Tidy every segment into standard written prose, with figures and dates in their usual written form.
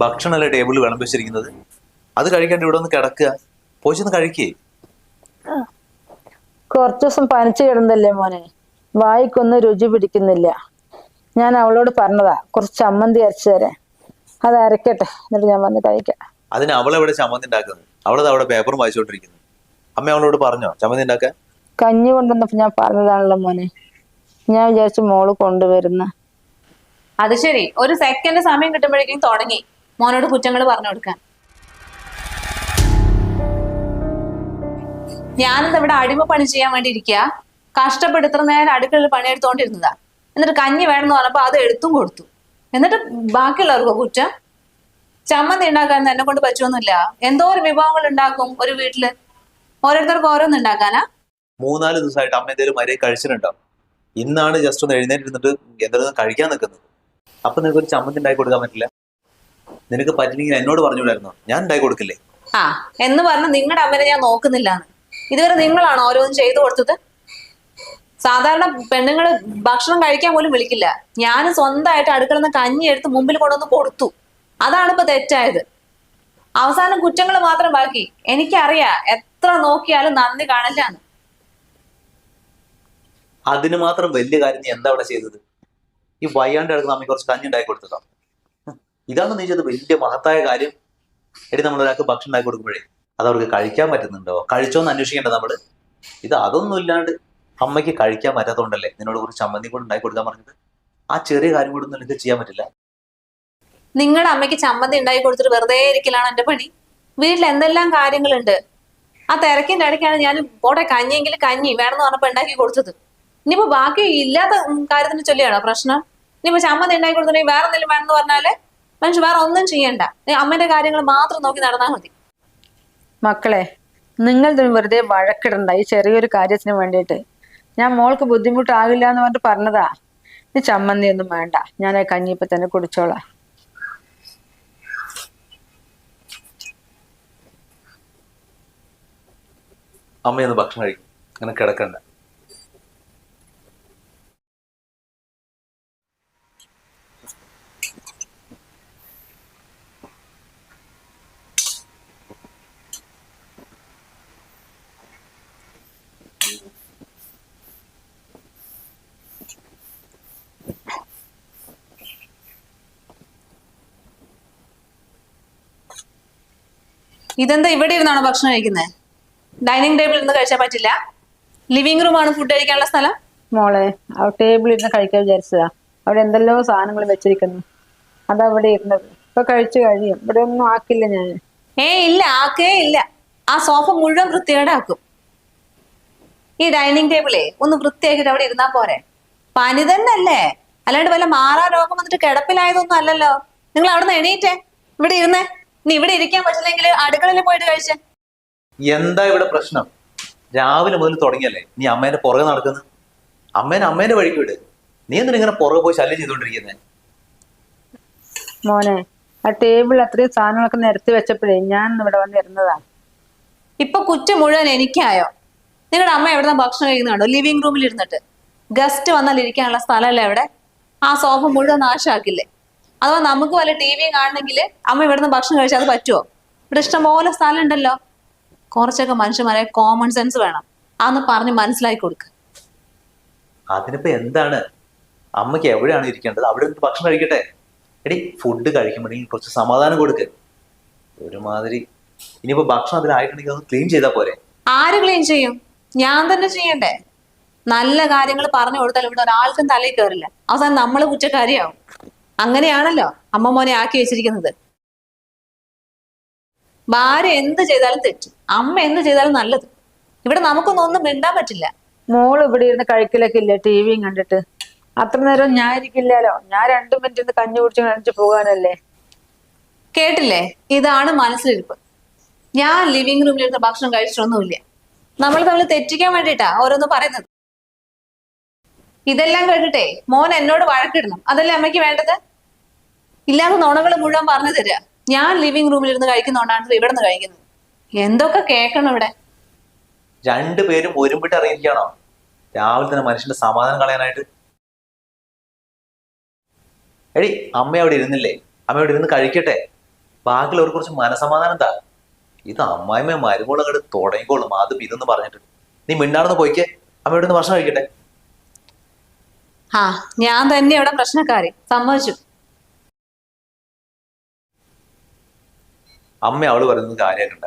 ഭക്ഷണമല്ലേ ടേബിളിൽ വിളമ്പി വെച്ചിരിക്കുന്നത്? അത് കഴിക്കാണ്ട് ഇവിടെ ഒന്ന് കിടക്കുക. പോയിച്ചൊന്ന് കഴിക്കേ. കുറച്ചു ദിവസം പനിച്ചു കിടന്നല്ലേ മോനെ, വായിക്കൊന്നും രുചി പിടിക്കുന്നില്ല. ഞാൻ അവളോട് പറഞ്ഞതാ കുറച്ച് ചമ്മന്തി അരച്ചു തരാൻ. അത് അരക്കട്ടെ, എന്നിട്ട് ഞാൻ വന്ന് കഴിക്കാം. അതിന് അവളെവിടെ ചമ്മന്തി ഉണ്ടാക്കുന്നത്? അവളത് അവിടെ പേപ്പറും വായിച്ചുകൊണ്ടിരിക്കുന്നു. അമ്മ അവളോട് പറഞ്ഞോ ചമ്മന്തി ഉണ്ടാക്കാൻ? കഞ്ഞി കൊണ്ടുവന്നപ്പോ ഞാൻ പറഞ്ഞതാണല്ലോ മോനെ, ഞാൻ വിചാരിച്ചു മോള് കൊണ്ടുവരുന്ന. അത് ശരി, ഒരു സെക്കൻഡ് സമയം കിട്ടുമ്പോഴേക്കും തുടങ്ങി മോനോട് കുറ്റങ്ങൾ പറഞ്ഞു കൊടുക്കാൻ. ഞാനിത് ഇവിടെ അടിമ പണി ചെയ്യാൻ വേണ്ടി ഇരിക്കുക. കഷ്ടപ്പെട്ട് ഇത്ര നേരം അടുക്കളയിൽ പണിയെടുത്തോണ്ടിരുന്നതാ. എന്നിട്ട് കഞ്ഞി വേണമെന്ന് പറഞ്ഞപ്പോ അത് എടുത്തും കൊടുത്തു. എന്നിട്ട് ബാക്കിയുള്ളവർക്കോ കുറ്റം? ചമ്മന്തി ഉണ്ടാക്കാൻ എന്നെ കൊണ്ട് പറ്റുമൊന്നുമില്ല. എന്തോ ഒരു വിഭവങ്ങൾ ഉണ്ടാക്കും ഒരു വീട്ടില്, ഓരോരുത്തർക്ക് ഓരോന്ന് ഉണ്ടാക്കാനാ. 3-4 ദിവസമായിട്ട് അമ്മ എന്തെങ്കിലും മര്യാദ കഴിച്ചിട്ടുണ്ടോ? ഇന്നാണ് ജസ്റ്റ് ഒന്ന് എഴുന്നേറ്റിരുന്നിട്ട് എന്തെങ്കിലും കഴിക്കാൻ നിൽക്കുന്നത്. അപ്പൊ നിനക്ക് ഒരു ചമ്മന്തി ഉണ്ടാക്കി കൊടുക്കാൻ പറ്റില്ല? നിനക്ക് പറ്റില്ലെങ്കിൽ എന്നോട് പറഞ്ഞുകൂടായിരുന്നോ? ഞാൻ ഉണ്ടാക്കി കൊടുക്കില്ലേ? ആ എന്ന് പറഞ്ഞ നിങ്ങളുടെ അമ്മനെ ഞാൻ നോക്കുന്നില്ലാന്ന്. ഇതുവരെ നിങ്ങളാണ് ഓരോന്നും ചെയ്തു കൊടുത്തത്. സാധാരണ പെണ്ണുങ്ങള് ഭക്ഷണം കഴിക്കാൻ പോലും വിളിക്കില്ല. ഞാൻ സ്വന്തമായിട്ട് അടുക്കളയിൽ നിന്ന് കഞ്ഞി എടുത്ത് മുമ്പിൽ കൊണ്ടുവന്ന് കൊടുത്തു. അതാണ് ഇപ്പൊ തെറ്റായത്. അവസാനം കുറ്റങ്ങൾ മാത്രം ബാക്കി. എനിക്കറിയാം എത്ര നോക്കിയാലും നന്ദി കാണില്ലാന്ന്. അതിന് മാത്രം വലിയ കാര്യം നീ എന്താ അവിടെ ചെയ്തത്? ഈ വയ്യാണ്ട് കിടക്കുന്ന അമ്മ കുറച്ച് കഞ്ഞി ഉണ്ടാക്കി കൊടുത്തതോ? ഇതാണ് നീ ചെയ്തത് വലിയ മഹത്തായ കാര്യം. എടി, നമ്മളൊരാൾക്ക് ഭക്ഷണം ഉണ്ടാക്കി കൊടുക്കുമ്പോഴേ അത് അവർക്ക് കഴിക്കാൻ പറ്റുന്നുണ്ടോ, കഴിച്ചോന്ന് അന്വേഷിക്കേണ്ടത് നമ്മള്. ഇത് അതൊന്നും ഇല്ലാണ്ട് അമ്മയ്ക്ക് കഴിക്കാൻ പറ്റാത്തതുകൊണ്ടല്ലേ നിന്നോട് കുറച്ച് ചമ്മന്തി കൂടെ ഉണ്ടാക്കി കൊടുക്കാൻ പറഞ്ഞത്. ആ ചെറിയ കാര്യം കൂടെ ഒന്നും നിനക്ക് ചെയ്യാൻ പറ്റില്ല? നിങ്ങളുടെ അമ്മയ്ക്ക് ചമ്മന്തി ഉണ്ടാക്കി കൊടുത്തിട്ട് വെറുതെ ഇരിക്കലാണ് എന്റെ പണി. വീട്ടിൽ എന്തെല്ലാം കാര്യങ്ങളുണ്ട്. ആ തിരക്കിന്റെ ഇടയ്ക്കാണ് ഞാൻ പോട്ടെ കഞ്ഞിയെങ്കിലും കഞ്ഞി വേണമെന്ന് പറഞ്ഞപ്പോ ഉണ്ടാക്കി കൊടുത്തത്. ഇനിയിപ്പോ ബാക്കി ഇല്ലാത്ത കാര്യത്തിന് ചൊല്ലിയാണോ പ്രശ്നം? ഇനിയിപ്പോ ചമ്മന്തി ഉണ്ടാക്കി കൊടുത്തിട്ടുണ്ടെങ്കിൽ വേറെ എന്തെങ്കിലും വേണമെന്ന് പറഞ്ഞാല് മനുഷ്യൻ വേറെ ഒന്നും ചെയ്യണ്ട. അമ്മേന്റെ കാര്യങ്ങൾ മാത്രം നോക്കി നടന്നാൽ മതി. മക്കളെ, നിങ്ങൾ വെറുതെ വഴക്കിടണ്ട ഈ ചെറിയൊരു കാര്യത്തിന് വേണ്ടിയിട്ട്. ഞാൻ മോൾക്ക് ബുദ്ധിമുട്ടാകില്ല എന്ന് പറഞ്ഞിട്ട് പറഞ്ഞതാ. ഈ ചമ്മന്തി ഒന്നും വേണ്ട, ഞാൻ ആ കഞ്ഞി ഇപ്പൊ തന്നെ കുടിച്ചോളാം. അമ്മയൊന്ന് ഭക്ഷണം കഴിക്കും, അങ്ങനെ കിടക്കണ്ട. ഇതെന്താ ഇവിടെ ഇരുന്നാണോ ഭക്ഷണം കഴിക്കുന്നത്? ഡൈനിങ് ടേബിളിൽ ഇരുന്ന് കഴിച്ചാൽ പറ്റില്ല? ലിവിംഗ് റൂമാണ് ഫുഡ് കഴിക്കാനുള്ള സ്ഥലം. മോളെ, ആ ടേബിളിൽ ഇരുന്ന് കഴിക്കാൻ വിചാരിച്ചതാ. അവിടെ എന്തെല്ലോ സാധനങ്ങൾ വെച്ചിരിക്കുന്നു, അതാ ഇവിടെ ഇരുന്നത്. ഇപ്പൊ കഴിച്ചു കഴിയും. ഇവിടെ ഒന്നും ആക്കില്ല ഞാൻ. ഇല്ല, ആക്കേ ഇല്ല. ആ സോഫ മുഴുവൻ വൃത്തികേടാക്കും. ഈ ഡൈനിങ് ടേബിളേ ഒന്ന് വൃത്തിയാക്കിട്ട് അവിടെ ഇരുന്നാ പോരെ? പനി തന്നെ അല്ലേ, അല്ലാണ്ട് വല്ല മാറാ രോഗം വന്നിട്ട് കിടപ്പിലായതൊന്നും അല്ലല്ലോ. നിങ്ങൾ അവിടെ നിന്ന് എണീറ്റേ ഇവിടെ ഇരുന്നേ. നീ ഇവിടെ ഇരിക്കാൻ പറ്റില്ലെങ്കിൽ അടുക്കളയിൽ പോയിട്ട് കഴിച്ചേ. എന്താ ഇവിടെ പ്രശ്നം? രാവിലെ മുതൽ തുടങ്ങിയല്ലേ നീ അമ്മേന്റെ പുറകെ നടക്കുന്നത്? അമ്മേന്റെ വഴിക്ക് വിട്. നീ എന്തിനാ ഇങ്ങനെ പുറകെ പോയി ശല്യം ചെയ്തോണ്ടിരിക്കുന്നേ? മോനെ, ആ ടേബിൾ അത്രയും സാധനങ്ങളൊക്കെ നിരത്തി വെച്ചപ്പോഴേ ഞാൻ ഇവിടെ വന്നിരുന്നതാ. ഇപ്പൊ കുറ്റം മുഴുവൻ എനിക്കായോ? നിങ്ങളുടെ അമ്മ എവിടുന്ന ഭക്ഷണം കഴിക്കുന്നുണ്ടോ? ലിവിംഗ് റൂമിൽ ഇരുന്നിട്ട്. ഗസ്റ്റ് വന്നാൽ ഇരിക്കാനുള്ള സ്ഥലമല്ലേ അവിടെ? ആ സോഫ മുഴുവൻ നാശാക്കില്ലേ? അഥവാ നമുക്ക് വല്ല ടി വിയും കാണണമെങ്കിൽ അമ്മ ഇവിടുന്ന് ഭക്ഷണം കഴിച്ചാൽ അത് പറ്റുമോ? ഇവിടെ ഇഷ്ടംപോലെ സ്ഥലം ഉണ്ടല്ലോ. കുറച്ചൊക്കെ മനുഷ്യന്മാരെ കോമൺ സെൻസ് വേണം. അതൊന്ന് പറഞ്ഞ് മനസ്സിലാക്കി കൊടുക്കുക. അതിനിപ്പോ എന്താണ്? അമ്മയ്ക്ക് എവിടെയാണ് ഇരിക്കേണ്ടത് അവിടെ നിന്ന് ഭക്ഷണം കഴിക്കട്ടെ. എടി, ഫുഡ് കഴിക്കുമ്പോഴെങ്കിൽ കുറച്ച് സമാധാനം കൊടുക്ക്. ഒരുമാതിരി ഇനിയിപ്പോ ഭക്ഷണം അതിലായിട്ടുണ്ടെങ്കിൽ ഒന്ന് ക്ലീൻ ചെയ്താൽ പോരെ? ആര് ക്ലീൻ ചെയ്യും? ഞാൻ തന്നെ ചെയ്യണ്ടേ? നല്ല കാര്യങ്ങൾ പറഞ്ഞു കൊടുത്താൽ ഇവിടെ ഒരാൾക്കും തലയിൽ കയറില്ല. അവസാനം നമ്മള് കുറ്റക്കാരിയാവും. അങ്ങനെയാണല്ലോ അമ്മ മോനെ ആക്കി വെച്ചിരിക്കുന്നത്. ഭാര്യ എന്ത് ചെയ്താലും തെറ്റ്, അമ്മ എന്ത് ചെയ്താലും നല്ലത്. ഇവിടെ നമുക്കൊന്നും ഒന്നും മിണ്ടാൻ പറ്റില്ല. മോള് ഇവിടെ ഇരുന്ന് കഴിക്കലൊക്കെ ഇല്ലേ ടി വിയും കണ്ടിട്ട്? അത്ര നേരം ഞാൻ ഇരിക്കില്ലല്ലോ. ഞാൻ 2 മിനിറ്റ് ഇരുന്ന് കഞ്ഞി കുടിച്ച് കഴിച്ച് പോകാനല്ലേ. കേട്ടില്ലേ? ഇതാണ് മനസ്സിലിരിപ്പ്. ഞാൻ ലിവിംഗ് റൂമിലിരുന്ന് ഭക്ഷണം കഴിച്ചിട്ടൊന്നുമില്ല. നമ്മൾ തമ്മിൽ തെറ്റിക്കാൻ വേണ്ടിയിട്ടാ ഓരോന്ന് പറയുന്നത്. ഇതെല്ലാം കേട്ടിട്ടേ മോൻ എന്നോട് വഴക്കിടണം, അതല്ലേ അമ്മയ്ക്ക് വേണ്ടത്? ഇല്ലാത്ത നുണകൾ മുഴുവൻ പറഞ്ഞു തരിക. ഞാൻ ലിവിംഗ് റൂമിലിരുന്ന് കഴിക്കുന്നോണ്ടാണ് ഇവിടെ നിന്ന് കഴിക്കുന്നത്. എന്തൊക്കെ കേൾക്കണം ഇവിടെ. രണ്ടുപേരും ഒരുമിട്ട് ഇറങ്ങിയിരിക്കുകയാണോ രാവിലെ തന്നെ മനുഷ്യന്റെ സമാധാനം കളയാനായിട്ട്? എടി, അമ്മ അവിടെ ഇരുന്നില്ലേ? അമ്മ അവിടെ ഇരുന്ന് കഴിക്കട്ടെ. ബാക്കിയുള്ളവർക്ക് കുറച്ച് മനസമാധാനം താ. ഇത് അമ്മായിമ്മ മരുമോളും അങ്ങോട്ട് തുടങ്ങിക്കോളും അത് ഇതെന്ന് പറഞ്ഞിട്ട്. നീ മിണ്ടാർന്ന് പോയിക്കേ, അമ്മയോട് ഒന്ന് ഭക്ഷണം കഴിക്കട്ടെ. ആ ഞാൻ തന്നെ ഇവിടെ പ്രശ്നക്കാരി, സമ്മതിച്ചു. അമ്മ അവള് പറയുന്നത് കാര്യമാക്കണ്ട.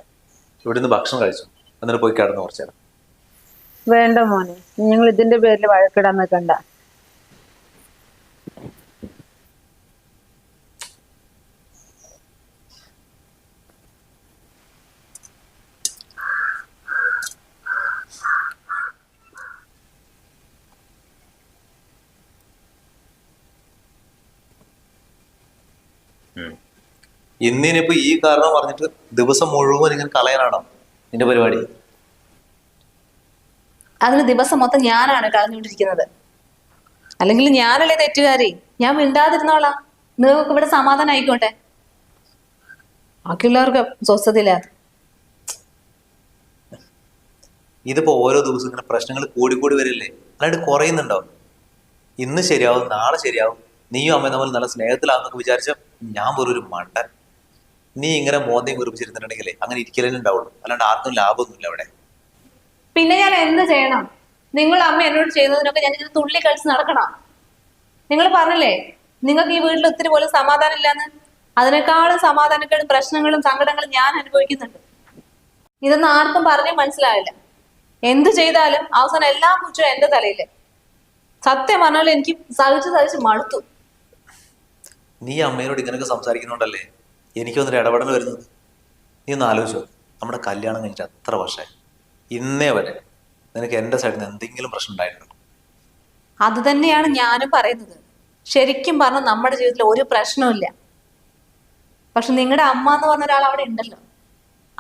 ഇവിടുന്ന് ഭക്ഷണം കഴിച്ചു, എന്നിട്ട് പോയി കിടന്ന് കുറച്ചു നേരം. വേണ്ട മോനെ, നിങ്ങൾ ഇതിന്റെ പേരിൽ വഴക്കിടാൻ നിൽക്കണ്ട. ഇന്നിനിപ്പോ ഈ കാരണം പറഞ്ഞിട്ട് ദിവസം മുഴുവൻ ഇങ്ങനെ കളയാനാണോ നിന്റെ പരിപാടി? അതിന് ദിവസം മൊത്തം ഞാനാണ് കളഞ്ഞുകൊണ്ടിരിക്കുന്നത്. അല്ലെങ്കിൽ ഞാനല്ലേ തെറ്റുകാരി? ഞാൻ മിണ്ടാതിരുന്നോളാം, നിങ്ങൾക്ക് ഇവിടെ സമാധാനം ആയിക്കോട്ടെ. ബാക്കിയുള്ളവർക്ക് സ്വസ്ഥതയില്ലാതെ. ഇതിപ്പോ ഓരോ ദിവസവും ഇങ്ങനെ പ്രശ്നങ്ങൾ കൂടി വരില്ലേ, അല്ലാണ്ട് കുറയുന്നുണ്ടോ? ഇന്ന് ശരിയാവും, നാളെ ശരിയാവും, നീയും അമ്മയും തമ്മിൽ നല്ല സ്നേഹത്തിലാണെന്നൊക്കെ വിചാരിച്ച ഞാൻ വെറൊരു മണ്ടൻ. നീ ഇങ്ങനെ മോന്തയും കുറിപ്പിച്ചിരുന്നിട്ടുണ്ടെങ്കിലേ അങ്ങനെ ഇരിക്കലേ ഉണ്ടാവുള്ളൂ, അല്ലാണ്ട് ആർക്കും ലാഭമൊന്നുമില്ല അവിടെ. പിന്നെ ഞാൻ എന്ത് ചെയ്യണം? നിങ്ങൾ അമ്മ എന്നോട് ചെയ്യുന്നതിനൊക്കെ ഞാൻ ഇങ്ങനെ തുള്ളി കളിച്ച് നടക്കണം. നിങ്ങൾ പറഞ്ഞില്ലേ നിങ്ങൾക്ക് ഈ വീട്ടിൽ ഒത്തിരി പോലും സമാധാനം ഇല്ലാന്ന്. അതിനേക്കാളും സമാധാനക്കേടും പ്രശ്നങ്ങളും സങ്കടങ്ങളും ഞാൻ അനുഭവിക്കുന്നുണ്ട്. ഇതൊന്നും ആർക്കും പറഞ്ഞേ മനസ്സിലാവില്ല. എന്ത് ചെയ്താലും അവസാനം എല്ലാ കുറ്റവും എന്റെ തലയില്. സത്യം പറഞ്ഞാലും എനിക്ക് സഹിച്ച് മടുത്തു. നീ അമ്മയോട് ഇങ്ങനെയൊക്കെ സംസാരിക്കുന്നുണ്ടല്ലേ എനിക്ക് വന്നിട്ട് ഇടപെടൽ വരുന്നത്. നീ ഒന്ന് ആലോചിച്ചോ, നമ്മുടെ കല്യാണം കഴിഞ്ഞിട്ട് അത്ര വർഷമായി, ഇന്നേ വരെ നിനക്ക് എൻ്റെ സൈഡിൽ നിന്ന് എന്തെങ്കിലും പ്രശ്നം ഉണ്ടായിട്ടുണ്ടോ? അത് തന്നെയാണ് ഞാനും പറയുന്നത്. ശരിക്കും പറഞ്ഞാൽ നമ്മുടെ ജീവിതത്തിൽ ഒരു പ്രശ്നമില്ല. പക്ഷെ നിങ്ങളുടെ അമ്മ എന്ന് പറഞ്ഞ ഒരാൾ അവിടെ ഉണ്ടല്ലോ,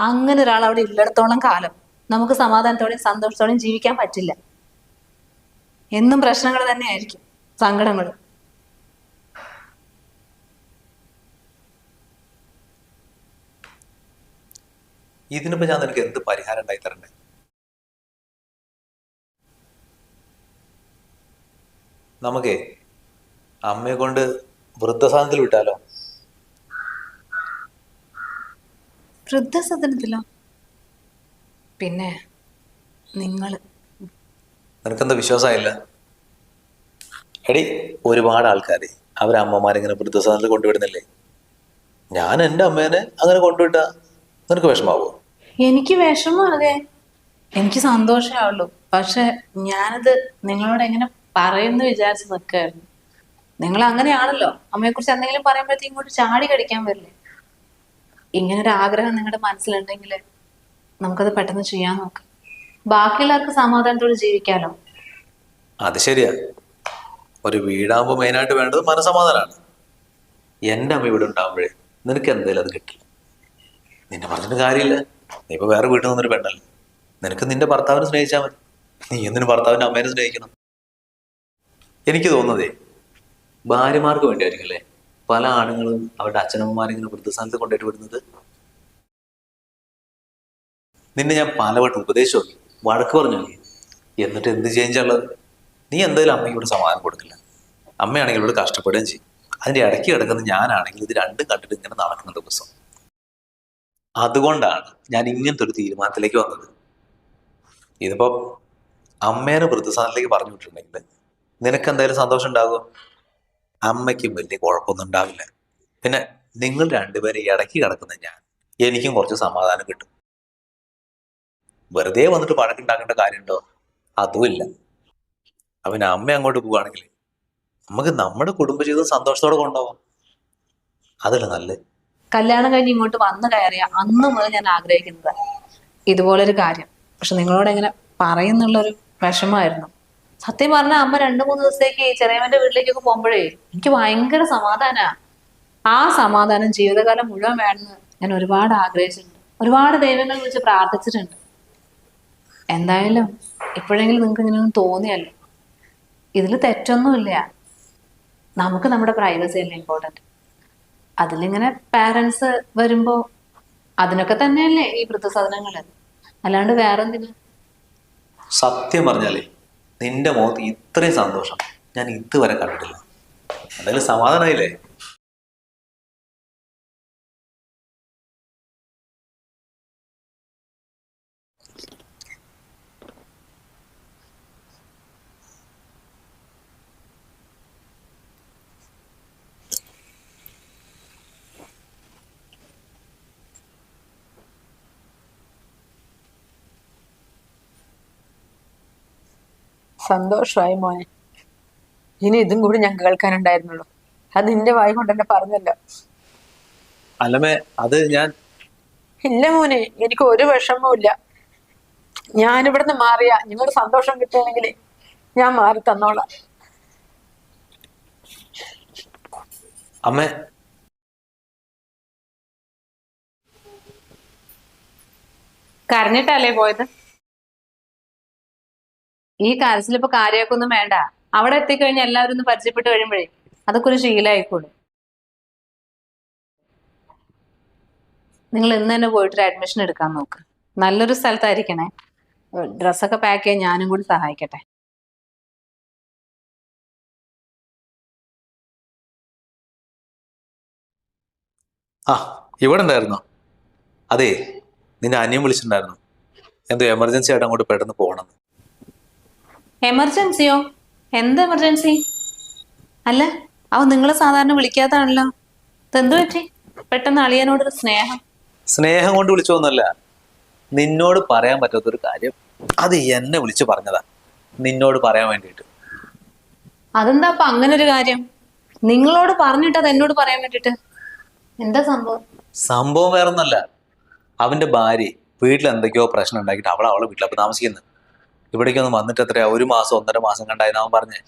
അങ്ങനെ ഒരാൾ അവിടെ ഇല്ലടത്തോളം കാലം നമുക്ക് സമാധാനത്തോടെയും സന്തോഷത്തോടെയും ജീവിക്കാൻ പറ്റില്ല. എന്നും പ്രശ്നങ്ങൾ തന്നെയായിരിക്കും, സങ്കടങ്ങൾ. ഇതിനിപ്പോ ഞാൻ നിനക്ക് എന്ത് പരിഹാരം ഉണ്ടായി തരണ്ടേ? നമുക്കേ അമ്മയെ കൊണ്ട് വൃദ്ധസാധനത്തിൽ വിട്ടാലോ? വൃദ്ധസദനത്തിലോ? പിന്നെ നിനക്കെന്താ വിശ്വാസമായില്ല? എടി, ഒരുപാട് ആൾക്കാര് അവരമ്മമാരിങ്ങനെ വൃദ്ധസാധനത്തിൽ കൊണ്ടുവിടുന്നില്ലേ? ഞാൻ എൻ്റെ അമ്മേനെ അങ്ങനെ കൊണ്ടുവിട്ടാ നിനക്ക് വിഷമാവോ? എനിക്ക് വിഷമാകെ, എനിക്ക് സന്തോഷമാവുള്ളൂ. പക്ഷെ ഞാനത് നിങ്ങളോട് എങ്ങനെ പറയുന്നു വിചാരിച്ച് നിൽക്കായിരുന്നു. നിങ്ങൾ അങ്ങനെയാണല്ലോ, അമ്മയെക്കുറിച്ച് എന്തെങ്കിലും പറയുമ്പോഴത്തേക്കും ഇങ്ങോട്ട് ചാടി കടിക്കാൻ വരില്ലേ. ഇങ്ങനൊരു ആഗ്രഹം നിങ്ങളുടെ മനസ്സിലുണ്ടെങ്കിൽ നമുക്കത് പെട്ടെന്ന് ചെയ്യാൻ നോക്കാം. ബാക്കിയുള്ളവർക്ക് സമാധാനത്തോടെ ജീവിക്കാലോ. അത് ശരിയാ, ഒരു വീടാകുമ്പോൾ മെയിനായിട്ട് വേണ്ടത് മനസമാധാനമാണ്. എൻ്റെ അമ്മ ഇവിടെ ഉണ്ടാകുമ്പോഴേ നിനക്ക് എന്തായാലും അത് കിട്ടില്ല. നിന്നെ പറഞ്ഞിട്ട് കാര്യമില്ല, നീ ഇപ്പൊ വേറെ വീട്ടിൽ നിന്നൊരു പെണ്ണല്ലേ. നിനക്ക് നിന്റെ ഭർത്താവിനെ സ്നേഹിച്ചാൽ മതി. നീ എന്തിനു ഭർത്താവിന്റെ അമ്മേനെ സ്നേഹിക്കണം? എനിക്ക് തോന്നുന്നതേ ഭാര്യമാർക്ക് വേണ്ടിയായിരിക്കില്ലേ പല ആണുങ്ങളും അവരുടെ അച്ഛനമ്മമാരിങ്ങനെ വൃദ്ധസ്ഥാനത്ത് കൊണ്ടുപോയിട്ട് വിടുന്നത്. നിന്നെ ഞാൻ പലവട്ടം ഉപദേശിച്ചു നോക്കി, വഴക്ക് പറഞ്ഞു നോക്കി, എന്നിട്ട് എന്ത് ചേഞ്ച് ഉള്ളത്? നീ എന്തായാലും അമ്മയ്ക്ക് സമാധാനം കൊടുക്കില്ല. അമ്മയാണെങ്കിൽ ഇവിടെ കഷ്ടപ്പെടുകയും ചെയ്യും. അതിന്റെ ഇടയ്ക്ക് കിടക്കുന്ന ഞാനാണെങ്കിൽ ഇത് രണ്ടും കണ്ടിട്ട് ഇങ്ങനെ നടക്കുന്ന ദിവസം. അതുകൊണ്ടാണ് ഞാൻ ഇങ്ങനത്തെ ഒരു തീരുമാനത്തിലേക്ക് വന്നത്. ഇതിപ്പോ അമ്മേനെ വൃദ്ധസ്ഥാനത്തിലേക്ക് പറഞ്ഞു വിട്ടിട്ടുണ്ടെങ്കിൽ നിനക്ക് എന്തായാലും സന്തോഷം ഉണ്ടാകുമോ? അമ്മയ്ക്കും വലിയ കുഴപ്പമൊന്നും ഉണ്ടാവില്ല. പിന്നെ നിങ്ങൾ രണ്ടുപേരും ഇടയ്ക്ക് കിടക്കുന്ന എനിക്കും കുറച്ച് സമാധാനം കിട്ടും. വെറുതെ വന്നിട്ട് വഴക്കുണ്ടാക്കേണ്ട കാര്യമുണ്ടോ? അതുമില്ല. അവന് അമ്മ അങ്ങോട്ട് പോവുകയാണെങ്കിൽ നമുക്ക് നമ്മുടെ കുടുംബജീവിതം സന്തോഷത്തോടെ കൊണ്ടുപോവാം. അതല്ല നല്ലത്. കല്യാണം കഴിഞ്ഞ് ഇങ്ങോട്ട് വന്നു കയറിയ അന്ന് മുതൽ ഞാൻ ആഗ്രഹിക്കുന്നത് ഇതുപോലൊരു കാര്യം. പക്ഷെ നിങ്ങളോട് എങ്ങനെ പറയുന്നുള്ളൊരു വിഷമമായിരുന്നു. സത്യം പറഞ്ഞാൽ അമ്മ 2-3 ദിവസത്തേക്ക് ചെറിയമ്മന്റെ വീട്ടിലേക്കൊക്കെ പോകുമ്പോഴേ എനിക്ക് ഭയങ്കര സമാധാനാ. ആ സമാധാനം ജീവിതകാലം മുഴുവൻ വേണമെന്ന് ഞാൻ ഒരുപാട് ആഗ്രഹിച്ചിട്ടുണ്ട്. ഒരുപാട് ദൈവങ്ങൾ വിളിച്ച് പ്രാർത്ഥിച്ചിട്ടുണ്ട്. എന്തായാലും ഇപ്പോഴെങ്കിലും നിങ്ങൾക്ക് ഇങ്ങനെയൊന്നും തോന്നിയല്ലോ. ഇതിൽ തെറ്റൊന്നുമില്ല. നമുക്ക് നമ്മുടെ പ്രൈവസി അല്ലേ ഇമ്പോർട്ടൻറ്റ്. അതിലിങ്ങനെ പാരൻസ് വരുമ്പോ അതിനൊക്കെ തന്നെയല്ലേ ഈ വൃദ്ധസദനങ്ങള്, അല്ലാണ്ട് വേറെന്തിന്? സത്യം പറഞ്ഞാലേ നിന്റെ മുഖത്ത് ഇത്രയും സന്തോഷം ഞാൻ ഇതുവരെ കണ്ടിട്ടില്ല. എന്തായാലും സമാധാനമായില്ലേ? സന്തോഷമായി മോനെ. ഇനി ഇതും കൂടി ഞാൻ കേൾക്കാനുണ്ടായിരുന്നുള്ളൂ. അത് നിന്റെ വായി കൊണ്ട് തന്നെ പറഞ്ഞല്ലോ. അല്ലമ്മേ, അത് ഞാൻ ഇല്ല മോനെ, എനിക്ക് ഒരു വിഷമവും ഇല്ല. ഞാനിവിടുന്ന് മാറിയ നിങ്ങൾ സന്തോഷം കിട്ടുകയാണെങ്കിൽ ഞാൻ മാറി തന്നോളാം. അമ്മേ, കരഞ്ഞിട്ടല്ലേ പോയത്? ഈ കരച്ചിൽ ഇപ്പൊ കാര്യമൊക്കെ വേണ്ട. അവിടെ എത്തിക്കഴിഞ്ഞാൽ എല്ലാവരും ഒന്ന് പരിചയപ്പെട്ട് കഴിയുമ്പോഴേ അതൊക്കെ ഒരു ശീലമായിക്കോളും. നിങ്ങൾ ഇന്ന് തന്നെ പോയിട്ടൊരു അഡ്മിഷൻ എടുക്കാൻ നോക്ക്. നല്ലൊരു സ്ഥലത്തായിരിക്കണേ. ഡ്രസ്സൊക്കെ പാക്ക് ചെയ്യാൻ ഞാനും കൂടി സഹായിക്കട്ടെ. ആ ഇവിടെ ഉണ്ടായിരുന്നോ? അതെ, നിന്റെ അനിയൻ വിളിച്ചിട്ടുണ്ടായിരുന്നു. എന്തോ എമർജൻസി ആയിട്ട് അങ്ങോട്ട് പെട്ടെന്ന് പോകണം. എമർജൻസിയോ? എന്ത് എമർജൻസി? അല്ല, അവൻ നിങ്ങളെ സാധാരണ വിളിക്കാത്താണല്ലോ. ഇതെന്തു പറ്റി? പെട്ടെന്ന് അളിയനോടൊരു സ്നേഹം. സ്നേഹം കൊണ്ട് വിളിച്ചോന്നല്ല, നിന്നോട് പറയാൻ പറ്റാത്തൊരു കാര്യം അത് എന്നെ വിളിച്ചു പറഞ്ഞതാ, നിന്നോട് പറയാൻ വേണ്ടിയിട്ട്. അതെന്താ അപ്പൊ അങ്ങനെ ഒരു കാര്യം? നിങ്ങളോട് പറഞ്ഞിട്ട് അത് എന്നോട് പറയാൻ വേണ്ടിട്ട് എന്താ സംഭവം? സംഭവം വേറൊന്നല്ല, അവന്റെ ഭാര്യ വീട്ടിൽ എന്തൊക്കെയോ പ്രശ്നം ഉണ്ടാക്കിയിട്ട് അവളെ വീട്ടിലപ്പോൾ താമസിക്കുന്നത്. ഇവിടേക്കൊന്നും വന്നിട്ട് എത്രയാ, 1 മാസം 1.5 മാസം കണ്ടായിരുന്നു അവൻ പറഞ്ഞേ.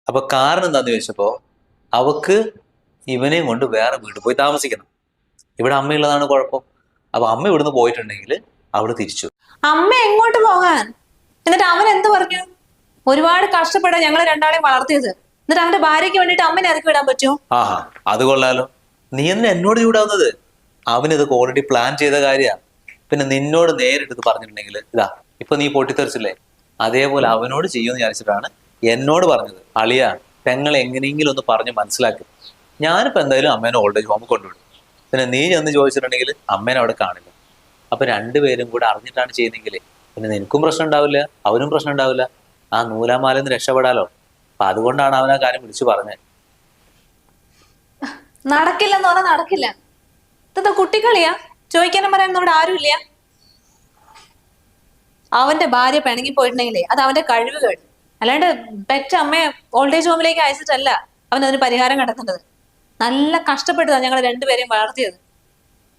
അപ്പൊ കാരണം എന്താന്ന് ചോദിച്ചപ്പോ അവക്ക് ഇവനെയും കൊണ്ട് വേറെ വീട്ടിൽ പോയി താമസിക്കണം. ഇവിടെ അമ്മയുള്ളതാണ് കുഴപ്പം. അപ്പൊ അമ്മ ഇവിടുന്ന് പോയിട്ടുണ്ടെങ്കിൽ അവള് തിരിച്ചു. അമ്മ എങ്ങോട്ട് പോകാൻ? എന്നിട്ട് അവൻ എന്ത് പറഞ്ഞു? ഒരുപാട് കഷ്ടപ്പെടാൻ ഞങ്ങളെ രണ്ടാളെയും വളർത്തിയത്, എന്നിട്ട് അവന്റെ ഭാര്യയ്ക്ക് വേണ്ടിട്ട് അമ്മനെ ഇറക്കി വിടാൻ പറ്റുമോ? ആഹാ, അത് കൊള്ളാലോ. നീ എന്തിനാ എന്നോട് ചൂടാവുന്നത്? അവനിതൊക്കെ ഓൾറെഡി പ്ലാൻ ചെയ്ത കാര്യ. പിന്നെ നിന്നോട് നേരിട്ട് പറഞ്ഞിട്ടുണ്ടെങ്കിൽ ഇതാ ഇപ്പൊ നീ പൊട്ടിത്തെറിച്ചില്ലേ, അതേപോലെ അവനോട് ചെയ്യുമെന്ന് വിചാരിച്ചിട്ടാണ് എന്നോട് പറഞ്ഞത്. അളിയ, പെങ്ങളെ എങ്ങനെയെങ്കിലും ഒന്ന് പറഞ്ഞ് മനസ്സിലാക്കും. ഞാനിപ്പോ എന്തായാലും അമ്മേനെ ഓൾഡ് ഏജ് ഹോമിൽ കൊണ്ടുവിടും. പിന്നെ നീ ചെന്ന് ചോദിച്ചിട്ടുണ്ടെങ്കിൽ അമ്മേനെ അവിടെ കാണില്ല. അപ്പൊ രണ്ടുപേരും കൂടെ അറിഞ്ഞിട്ടാണ് ചെയ്യുന്നെങ്കിൽ പിന്നെ നിനക്കും പ്രശ്നം ഉണ്ടാവില്ല, അവനും പ്രശ്നം ഉണ്ടാവില്ല. ആ നൂലാമാലെന്ന് രക്ഷപ്പെടാലോ. അപ്പൊ അതുകൊണ്ടാണ് അവൻ ആ കാര്യം വിളിച്ചു പറഞ്ഞത്. നടക്കില്ലെന്ന് പറഞ്ഞാൽ നടക്കില്ല. ഇതെന്താ കുട്ടിക്കളിയാ? ചോദിക്കാനും പറയാനും ഇവിടെ ആരുമില്ല. അവന്റെ ഭാര്യ പിണങ്ങി പോയിട്ടുണ്ടെങ്കിലേ അത് അവന്റെ കഴിവ് കേട്. അല്ലാണ്ട് പെറ്റ അമ്മയെ ഓൾഡ് ഏജ് ഹോമിലേക്ക് അയച്ചിട്ടല്ല അവൻ അതിന് പരിഹാരം കണ്ടെത്തേണ്ടത്. നല്ല കഷ്ടപ്പെട്ടതാ ഞങ്ങൾ രണ്ടുപേരെയും വളർത്തിയത്.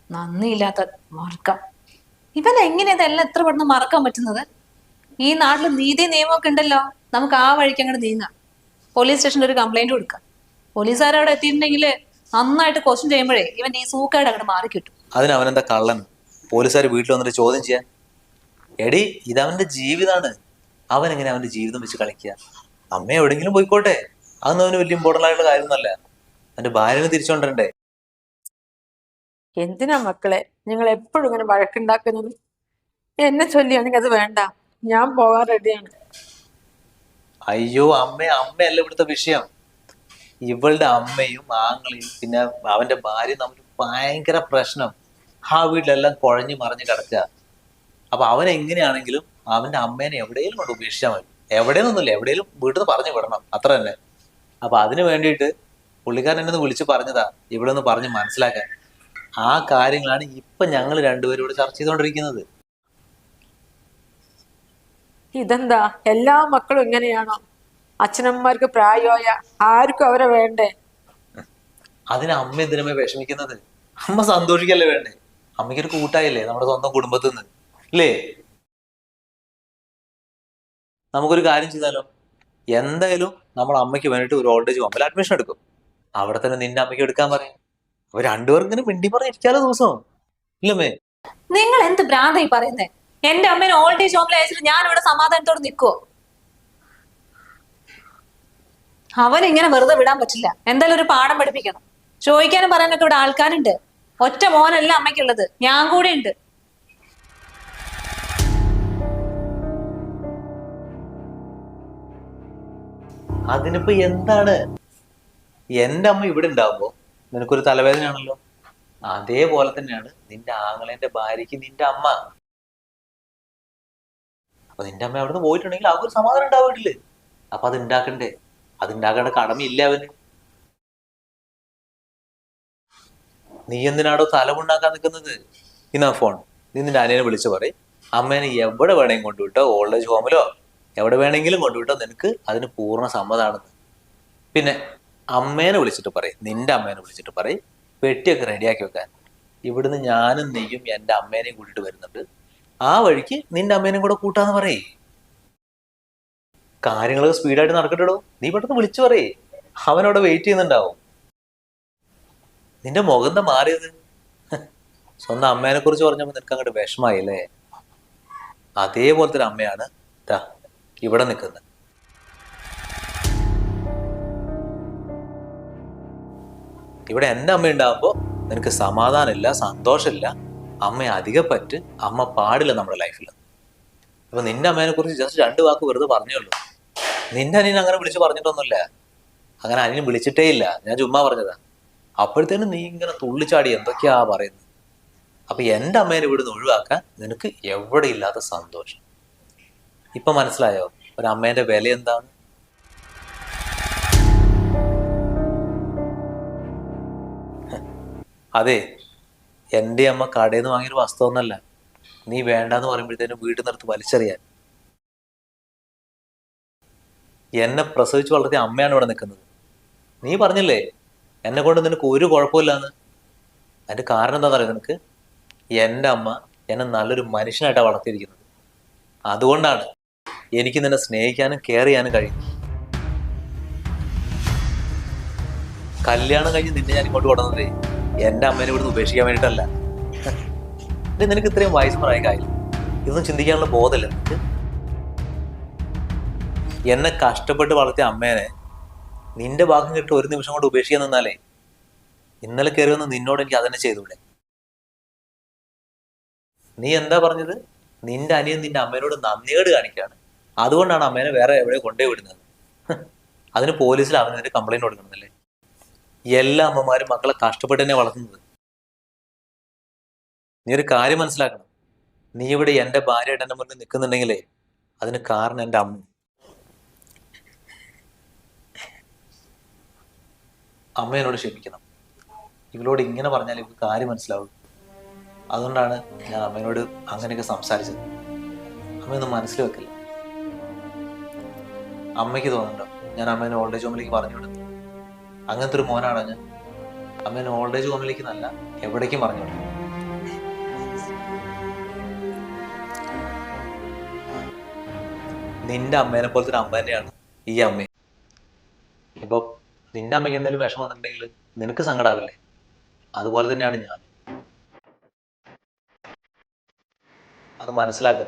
നന്ദിയില്ലാത്ത മറക്കാം. ഇവൻ എങ്ങനെ ഇതെല്ലാം എത്ര പെട്ടെന്ന് മറക്കാൻ പറ്റുന്നത്? ഈ നാട്ടിൽ നീതി നിയമമൊക്കെ ഉണ്ടല്ലോ, നമുക്ക് ആ വഴിക്ക് അങ്ങോട്ട് നീങ്ങാം. പോലീസ് സ്റ്റേഷനിൽ ഒരു കംപ്ലൈന്റ് കൊടുക്കാം. പോലീസുകാരവിടെ എത്തിയിട്ടുണ്ടെങ്കിൽ നന്നായിട്ട് ക്വസ്റ്റ്യൻ ചെയ്യുമ്പോഴേ ഇവൻ ഈ സൂക്കേട് അങ്ങോട്ട് മാറി കിട്ടും. അതിന് അവനെന്താ കള്ളൻ? പോലീസുകാർ വീട്ടിൽ വന്നിട്ട് ചോദ്യം ചെയ്യാൻ? എടി, ഇതവന്റെ ജീവിതമാണ്. അവൻ എങ്ങനെ അവന്റെ ജീവിതം വെച്ച് കളിക്കുക? അമ്മ എവിടെയെങ്കിലും പോയിക്കോട്ടെ, അതൊന്നും അവന് വലിയ ഇമ്പോർട്ടൻ്റ് ആയിട്ടുള്ള കാര്യമൊന്നുമല്ല. അവന്റെ ഭാര്യനെ തിരിച്ചുകൊണ്ടിരണ്ടേ? എന്തിനാ മക്കളെ നിങ്ങൾ എപ്പോഴും ഇങ്ങനെ വഴക്കുണ്ടാക്കുന്നത്? എന്നെ ചൊല്ലിയാണെങ്കിൽ അത് വേണ്ട, ഞാൻ പോകാൻ റെഡിയാണ്. അയ്യോ അമ്മയല്ല ഇവിടുത്തെ വിഷയം. ഇവളുടെ അമ്മയും ആങ്ങളെയും പിന്നെ അവന്റെ ഭാര്യയും തമ്മിൽ ഭയങ്കര പ്രശ്നം. ആ വീട്ടിലെല്ലാം കുഴഞ്ഞു മറിഞ്ഞ് കിടക്കുക. അപ്പൊ അവൻ എങ്ങനെയാണെങ്കിലും അവന്റെ അമ്മേനെ എവിടെയെങ്കിലും കൊണ്ട് ഉപേക്ഷിച്ചാൽ മതി. എവിടെയെന്നൊന്നുമില്ല, എവിടെയെങ്കിലും വീട്ടിൽ നിന്ന് പറഞ്ഞു വിടണം, അത്ര തന്നെ. അപ്പൊ അതിന് വേണ്ടിയിട്ട് പുള്ളിക്കാരൻ എന്നെ ഒന്ന് വിളിച്ച് പറഞ്ഞതാ, ഇവിടെ ഒന്ന് പറഞ്ഞ് മനസ്സിലാക്കാൻ. ആ കാര്യങ്ങളാണ് ഇപ്പൊ ഞങ്ങൾ രണ്ടുപേരും ഇവിടെ ചർച്ച ചെയ്തുകൊണ്ടിരിക്കുന്നത്. ഇതെന്താ എല്ലാ മക്കളും ഇങ്ങനെയാണോ? അച്ഛനമ്മമാർക്ക് പ്രായമായ ആർക്കും അവരെ വേണ്ടേ? അതിന് അമ്മ എന്തിനമ്മ വിഷമിക്കുന്നത്? അമ്മ സന്തോഷിക്കല്ലേ വേണ്ടേ? അമ്മയ്ക്കൊരു കൂട്ടായില്ലേ നമ്മുടെ സ്വന്തം കുടുംബത്തിൽ നിന്ന്, അല്ലേ? നമുക്കൊരു കാര്യം ചെയ്താലോ? എന്തായാലും നമ്മൾ അമ്മയ്ക്ക് വേണ്ടിട്ട് ഒരു ഓൾഡ് ഏജ് ഹോമിൽ അഡ്മിഷൻ എടുക്കും. അവിടെ തന്നെ നിന്റെ അമ്മയ്ക്ക് എടുക്കാൻ പറയും. അപ്പൊ രണ്ടുപേർക്കും ഇങ്ങനെ മിണ്ടി പറഞ്ഞിരിക്കാലോ ദിവസം, ഇല്ലമ്മേ? നിങ്ങൾ എന്ത് ഭ്രാന്തായി പറയുന്നേ? എന്റെ അമ്മേനെ ഓൾഡ് ഏജ് ഹോമിൽ അയച്ചിട്ട് ഞാൻ ഇവിടെ സമാധാനത്തോടെ നിൽക്കുവോ? അവൻ ഇങ്ങനെ വെറുതെ വിടാൻ പറ്റില്ല. എന്തായാലും ഒരു പാഠം പഠിപ്പിക്കണം. ചോദിക്കാനും പറയാനൊക്കെ ഇവിടെ ആൾക്കാരുണ്ട്. ഒറ്റ മോനല്ല അമ്മയ്ക്കുള്ളത്, ഞാൻ കൂടെ ഉണ്ട്. അതിനിപ്പോ എന്താണ്? എന്റെ അമ്മ ഇവിടെ ഉണ്ടാവുമ്പോ നിനക്കൊരു തലവേദനയാണല്ലോ. അതേപോലെ തന്നെയാണ് നിന്റെ ആങ്ങളെന്റെ ഭാര്യയ്ക്ക് നിന്റെ അമ്മ. അപ്പൊ നിന്റെ അമ്മ അവിടുന്ന് പോയിട്ടുണ്ടെങ്കിൽ അവർക്കൊരു സമാധാനം ഉണ്ടാവില്ലേ? അപ്പൊ അത് ഉണ്ടാക്കണ്ടേ? അതുണ്ടാക്കേണ്ട കടമയില്ല അവന്. നീ എന്തിനാടോ തലമുണ്ടാക്കാൻ നിൽക്കുന്നത്? ഇന്നാ ഫോൺ, നീ നിന്റെ അനിയനെ വിളിച്ചു പറയും, അമ്മേനെ എവിടെ വേണമെങ്കിൽ കൊണ്ടുവിട്ടോ, ഓൾഡ് ഏജ് ഹോമിലോ എവിടെ വേണമെങ്കിലും കൊണ്ടുവിട്ടോ, നിനക്ക് അതിന് പൂർണ്ണ സമ്മതമാണെന്ന്. പിന്നെ അമ്മേനെ വിളിച്ചിട്ട് പറയും, നിന്റെ അമ്മേനെ വിളിച്ചിട്ട് പറയും പെട്ടിയൊക്കെ റെഡിയാക്കി വെക്കാൻ. ഇവിടുന്ന് ഞാനും നീയും എൻ്റെ അമ്മേനെയും കൂട്ടിയിട്ട് വരുന്നുണ്ട്, ആ വഴിക്ക് നിന്റെ അമ്മേനെയും കൂടെ കൂട്ടാന്ന് പറയേ. കാര്യങ്ങളൊക്കെ സ്പീഡായിട്ട് നടക്കട്ടോ. നീ പെട്ടെന്ന് വിളിച്ചു പറയേ, അവനവിടെ വെയിറ്റ് ചെയ്യുന്നുണ്ടാവും. നിന്റെ മുഖം എന്താ മാറിയത്? സ്വന്തം അമ്മേനെ കുറിച്ച് പറഞ്ഞപ്പോൾ നിനക്ക് അങ്ങോട്ട് വിഷമായി അല്ലേ? അതേപോലത്തെ ഒരു അമ്മയാണ് ദാ ഇവിടെ നിൽക്കുന്നത്. ഇവിടെ എൻ്റെ അമ്മ ഉണ്ടാകുമ്പോൾ നിനക്ക് സമാധാനമില്ല, സന്തോഷമില്ല, അമ്മയെ അധികം പറ്റ്, അമ്മ പാടില്ല നമ്മുടെ ലൈഫിൽ. അപ്പൊ നിന്റെ അമ്മേനെ കുറിച്ച് ജസ്റ്റ് 2 വാക്ക് വെറുതെ പറഞ്ഞുള്ളൂ. നിന്റെ അനിയൻ അങ്ങനെ വിളിച്ച് പറഞ്ഞിട്ടൊന്നുമില്ല, അങ്ങനെ അനിയൻ വിളിച്ചിട്ടേ ഇല്ല, ഞാൻ ചുമ്മാ പറഞ്ഞതാ. അപ്പോഴത്തേനും നീ ഇങ്ങനെ തുള്ളിച്ചാടി എന്തൊക്കെയാ പറയുന്നത്. അപ്പൊ എൻ്റെ അമ്മേനെ ഇവിടുന്ന് ഒഴിവാക്കാൻ നിനക്ക് എവിടെ ഇല്ലാത്ത സന്തോഷം. ഇപ്പൊ മനസ്സിലായോ ഒരമ്മേന്റെ വില എന്താണ്? അതെ, എൻ്റെ അമ്മ കടയിൽ നിന്ന് വാങ്ങിയൊരു വസ്തുവൊന്നല്ല നീ വേണ്ടാന്ന് പറയുമ്പോഴത്തേനും വീട്ടിൽ നിർത്ത് വലിച്ചെറിയാൻ. എന്നെ പ്രസവിച്ച് വളർത്തിയ അമ്മയാണ് ഇവിടെ നിൽക്കുന്നത്. നീ പറഞ്ഞില്ലേ എന്നെ കൊണ്ട് നിനക്ക് ഒരു കുഴപ്പമില്ലാന്ന്. അതിന്റെ കാരണം എന്താണെന്ന് അറിയാം നിനക്ക്? എൻ്റെ അമ്മ എന്നെ നല്ലൊരു മനുഷ്യനായിട്ടാണ് വളർത്തിയിരിക്കുന്നത്. അതുകൊണ്ടാണ് എനിക്ക് നിന്നെ സ്നേഹിക്കാനും കെയർ ചെയ്യാനും കഴിയും. കല്യാണം കഴിഞ്ഞ് നിന്നെ ഞാൻ ഇങ്ങോട്ട് കൊണ്ടുവന്നതേ എൻ്റെ അമ്മേനെ ഇവിടുന്ന് ഉപേക്ഷിക്കാൻ വേണ്ടിയിട്ടല്ല. നിനക്ക് ഇത്രയും വയസ്സ് പ്രായ കാര്യം ഇതൊന്നും ചിന്തിക്കാനുള്ള ബോധമില്ല നിനക്ക്? എന്നെ കഷ്ടപ്പെട്ട് വളർത്തിയ അമ്മേനെ നിന്റെ ഭാഗം കിട്ടി ഒരു നിമിഷം കൊണ്ട് ഉപേക്ഷിക്കാൻ നിന്നാലേ ഇന്നലെ കയറി വന്ന് നിന്നോട് എനിക്ക് അതന്നെ ചെയ്തൂടെ? നീ എന്താ പറഞ്ഞത്? നിന്റെ അനിയൻ നിന്റെ അമ്മേനോട് നന്ദികേട് കാണിക്കുകയാണ്, അതുകൊണ്ടാണ് അമ്മേനെ വേറെ എവിടെ കൊണ്ടുപോയി വിടുന്നത്. അതിന് പോലീസിൽ അവനെതിരെ കംപ്ലൈന്റ് കൊടുക്കണമെന്നല്ലേ? എല്ലാ അമ്മമാരും മക്കളെ കഷ്ടപ്പെട്ട് തന്നെ വളർത്തുന്നത്. നീ ഒരു കാര്യം മനസ്സിലാക്കണം, നീ ഇവിടെ എൻ്റെ ഭാര്യയായിട്ട് എൻ്റെ മുന്നിൽ നിൽക്കുന്നുണ്ടെങ്കിലേ അതിന് കാരണം എൻ്റെ അമ്മ. അമ്മ എന്നോട് ക്ഷമിക്കണം, ഇവളോട് ഇങ്ങനെ പറഞ്ഞാൽ ഇവർക്ക് കാര്യം മനസ്സിലാവും. അതുകൊണ്ടാണ് ഞാൻ അമ്മേനോട് അങ്ങനെയൊക്കെ സംസാരിച്ചത്. അമ്മയൊന്നും മനസ്സിൽ വെക്കില്ല. അമ്മയ്ക്ക് തോന്നുന്നുണ്ടോ ഞാൻ അമ്മേനെ ഓൾഡ് ഏജ് ഹോമിലേക്ക് പറഞ്ഞു വിടുന്നു? അങ്ങനത്തെ ഒരു മോനാണ് ഞാൻ. അമ്മേനെ ഓൾഡ് ഏജ് ഹോമിലേക്ക് നല്ല എവിടേക്കും പറഞ്ഞു വിടുന്നു. നിന്റെ അമ്മേനെ പോലത്തെ ഒരു അമ്മ തന്നെയാണ് ഈ അമ്മ. ഇപ്പൊ നിന്റെ അമ്മയ്ക്ക് എന്തെങ്കിലും വിഷമം വന്നിട്ടുണ്ടെങ്കിൽ നിനക്ക് സങ്കടാവില്ലേ? അതുപോലെ തന്നെയാണ് ഞാൻ. അത് മനസ്സിലാക്കുക.